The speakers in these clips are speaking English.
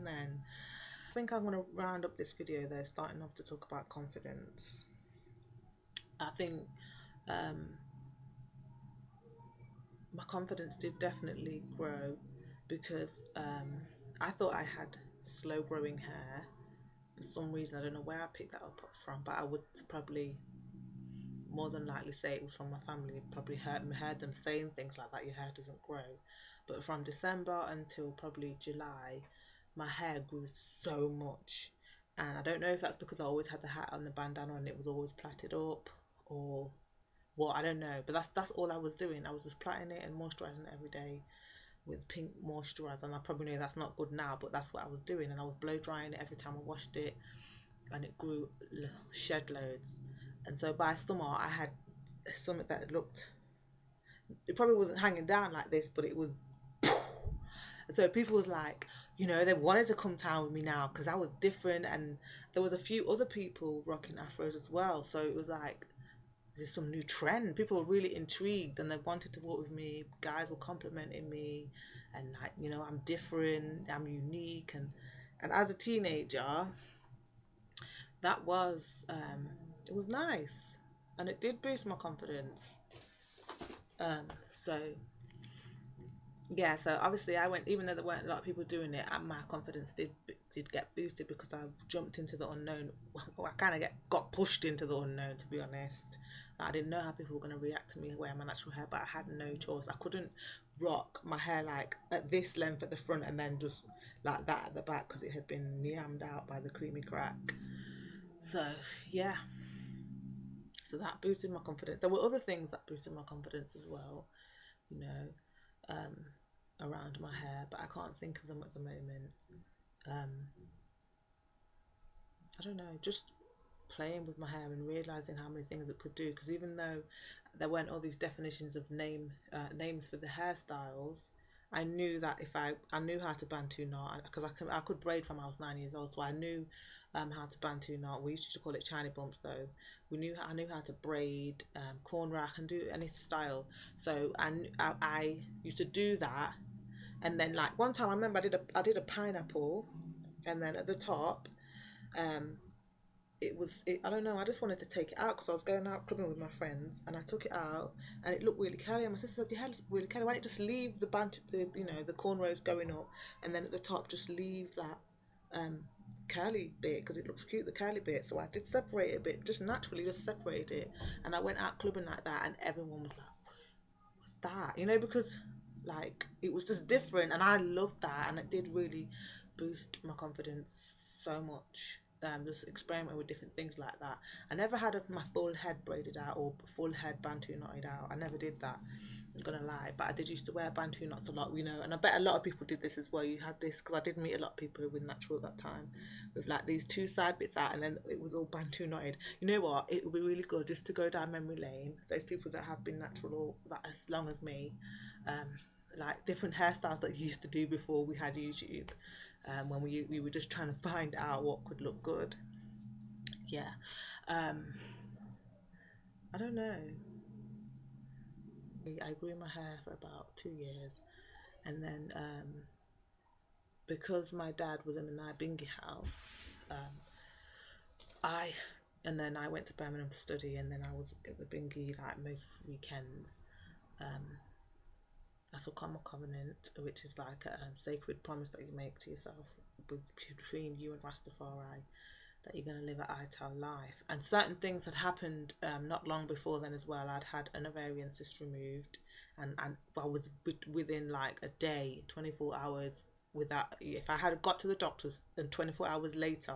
again then. I think I'm going to round up this video though, starting off to talk about confidence. I think um, my confidence did definitely grow because I thought I had slow growing hair. For some reason, I don't know where I picked that up from, but I would probably more than likely say it was from my family. Probably heard them saying things like that, your hair doesn't grow. But from December until probably July, my hair grew so much. And I don't know if that's because I always had the hat on the bandana and it was always plaited up, or what, I don't know. But that's all I was doing. I was just plaiting it and moisturising it every day with pink moisturiser. And I probably know that's not good now, but that's what I was doing. And I was blow drying it every time I washed it, and it grew shed loads. And so by summer, I had something that looked, it probably wasn't hanging down like this, but it was. So people was like, they wanted to come town with me now because I was different, and there was a few other people rocking afros as well. So it was like, there's some new trend. People were really intrigued and they wanted to walk with me. Guys were complimenting me, and like, I'm different, I'm unique, and as a teenager, that was it was nice, and it did boost my confidence. So yeah, so obviously I went, even though there weren't a lot of people doing it, and my confidence did get boosted because I jumped into the unknown. Well, I kind of got pushed into the unknown, to be honest. I didn't know how people were going to react to me wearing my natural hair, but I had no choice. I couldn't rock my hair like at this length at the front and then just like that at the back because it had been yammed out by the creamy crack. So yeah, so that boosted my confidence. There were other things that boosted my confidence as well, you know, um, around my hair, but I can't think of them at the moment. Um, I don't know, just playing with my hair and realizing how many things it could do. Because even though there weren't all these definitions of names for the hairstyles, I knew that if I knew how to bantu knot, because I could braid from I was 9 years old, so I knew how to bantu knot. We used to call it Chinese bumps though. I knew how to braid, cornrow. I can do any style. So I used to do that, and then like one time I remember I did a pineapple, and then at the top, um I don't know, I just wanted to take it out because I was going out clubbing with my friends, and I took it out and it looked really curly, and my sister said, your hair looks really curly, why don't you just leave the cornrows going up, and then at the top just leave that um curly bit because it looks cute, the curly bit. So I did separate it a bit, just naturally just separated it, and I went out clubbing like that, and everyone was like, what's that, because like it was just different, and I loved that, and it did really boost my confidence so much. Just experimenting with different things like that. I never had my full head braided out or full head bantu knotted out. I never did that, I'm gonna lie, but I did used to wear bantu knots a lot, and I bet a lot of people did this as well. You had this, because I did meet a lot of people with natural at that time, with like these two side bits out, and then it was all bantu knotted. You know what, it would be really good just to go down memory lane, those people that have been natural all that as long as me, um like different hairstyles that you used to do before we had YouTube, when we were just trying to find out what could look good. Yeah. um I don't know, I grew my hair for about 2 years, and then because my dad was in the Nyabingi house, um, I and then I went to Birmingham to study, and then I was at the Bingi like most weekends. Um, I took on my covenant, which is like a sacred promise that you make to yourself between you and Rastafari, that you're going to live an ital life. And certain things had happened not long before then as well. I'd had an ovarian cyst removed, and I was within like a day, 24 hours. Without, if I had got to the doctors and 24 hours later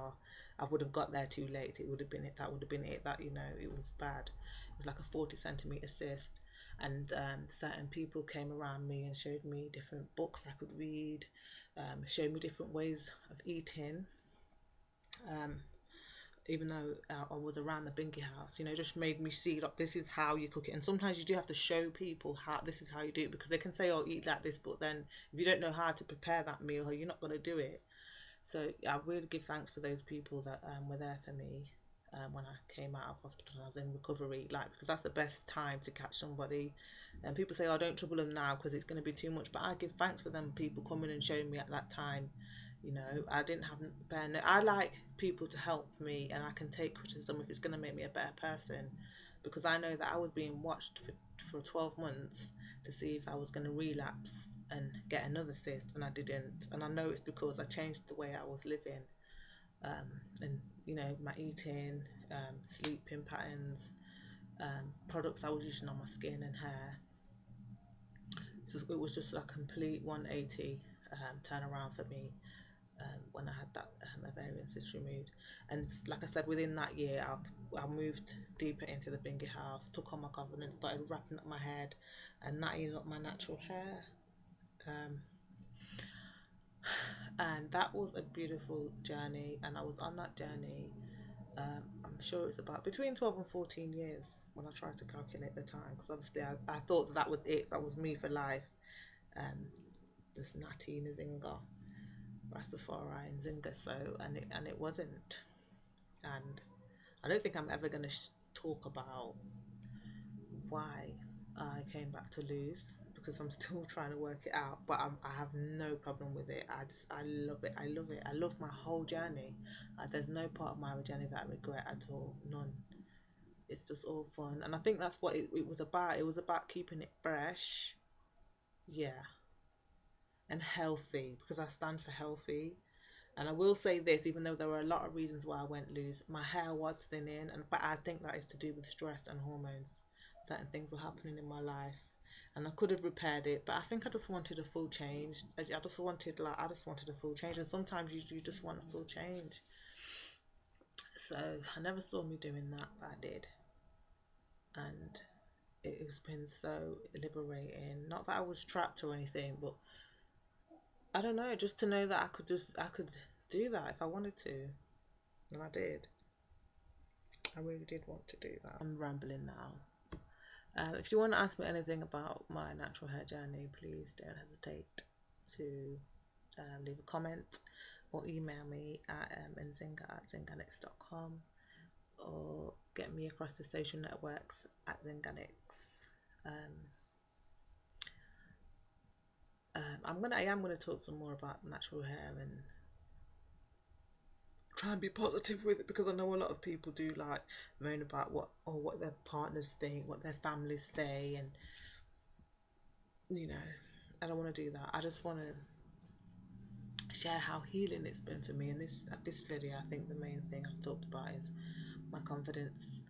I would have got there too late, it would have been it. That would have been it. That, it was bad. It was like a 40 centimeter cyst, and certain people came around me and showed me different books I could read, showed me different ways of eating. Um, Even though I was around the Bingy house, just made me see, like, this is how you cook it. And sometimes you do have to show people how this is how you do it, because they can say, oh, eat like this, but then if you don't know how to prepare that meal, you're not going to do it. So I really give thanks for those people that were there for me when I came out of hospital and I was in recovery, like, because that's the best time to catch somebody. And people say, oh, don't trouble them now because it's going to be too much, but I give thanks for them people coming and showing me at that time, You know, I didn't have I like people to help me, and I can take criticism if it's going to make me a better person, because I know that I was being watched for 12 months to see if I was going to relapse and get another cyst, and I didn't. And I know it's because I changed the way I was living, and you know, my eating, sleeping patterns, products I was using on my skin and hair. So it was just a complete 180 turnaround for me when I had that ovarian cyst removed. And like I said, within that year, I moved deeper into the Bingy house, took on my confidence, started wrapping up my head and knitting up my natural hair. Um, and that was a beautiful journey, and I was on that journey. I'm sure it's about between 12 and 14 years when I tried to calculate the time, because obviously I thought that was it, that was me for life. This Natty Nzinga, Rastafari Nzinga, so and it wasn't. And I don't think I'm ever going to talk about why I came back to lose, because I'm still trying to work it out, but I have no problem with it. I love it. I love it. I love my whole journey. There's no part of my journey that I regret at all. None. It's just all fun. And I think that's what it was about. It was about keeping it fresh. Yeah. And healthy, because I stand for healthy. And I will say this, even though there were a lot of reasons why I went loose, my hair was thinning, but I think that is to do with stress and hormones. Certain things were happening in my life, and I could have repaired it, but I think I just wanted a full change. I just wanted a full change, and sometimes you just want a full change. So I never saw me doing that, but I did, and it's been so liberating. Not that I was trapped or anything, but I don't know, just to know that I could do that if I wanted to, and I did. I really did want to do that. I'm rambling now. If you want to ask me anything about my natural hair journey, please don't hesitate to leave a comment or email me at nzinga@zinganix.com, or get me across the social networks at Zinganix. I am gonna talk some more about natural hair and try and be positive with it, because I know a lot of people do like moan about what their partners think, what their families say, and you know, I don't want to do that. I just want to share how healing it's been for me. And this video, I think the main thing I've talked about is my confidence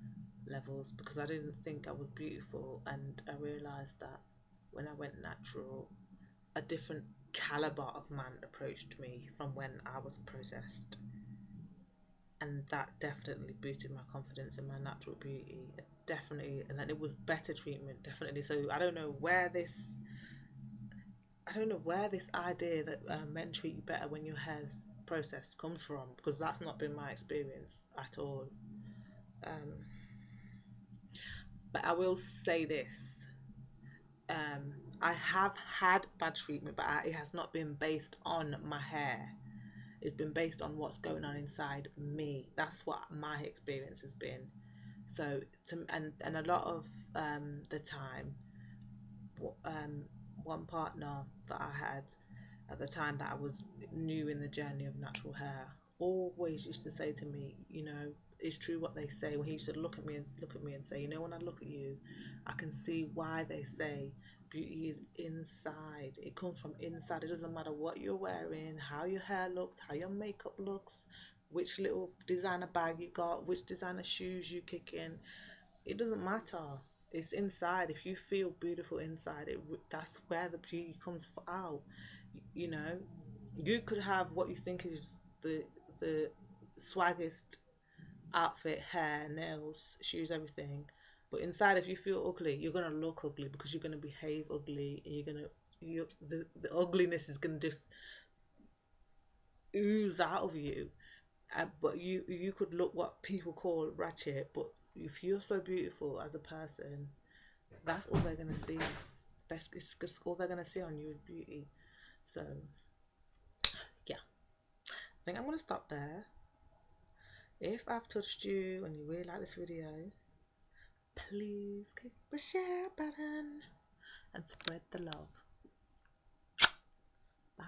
levels, because I didn't think I was beautiful, and I realized that when I went natural, a different caliber of man approached me from when I was processed, and that definitely boosted my confidence in my natural beauty. Definitely. And then it was better treatment, definitely. So I don't know where this idea that men treat you better when your hair's processed comes from, because that's not been my experience at all. But I will say this, I have had bad treatment, but it has not been based on my hair. It's been based on what's going on inside me. That's what my experience has been. So and a lot of the time, one partner that I had at the time that I was new in the journey of natural hair always used to say to me, you know, it's true what they say. When he used to look at me and say, you know, when I look at you, I can see why they say beauty is inside. It comes from inside. It doesn't matter what you're wearing, how your hair looks, how your makeup looks, which little designer bag you got, which designer shoes you kick in. It doesn't matter. It's inside. If you feel beautiful inside, that's where the beauty comes out. You know, you could have what you think is the swaggest outfit, hair, nails, shoes, everything, but inside, if you feel ugly, you're gonna look ugly, because you're gonna behave ugly, and the ugliness is gonna just ooze out of you. But you could look what people call ratchet, but if you're so beautiful as a person, that's all they're gonna see. That's just all they're gonna see on you is beauty. So yeah, I think I'm gonna stop there. If I've touched you and you really like this video, please click the share button and spread the love. Bye.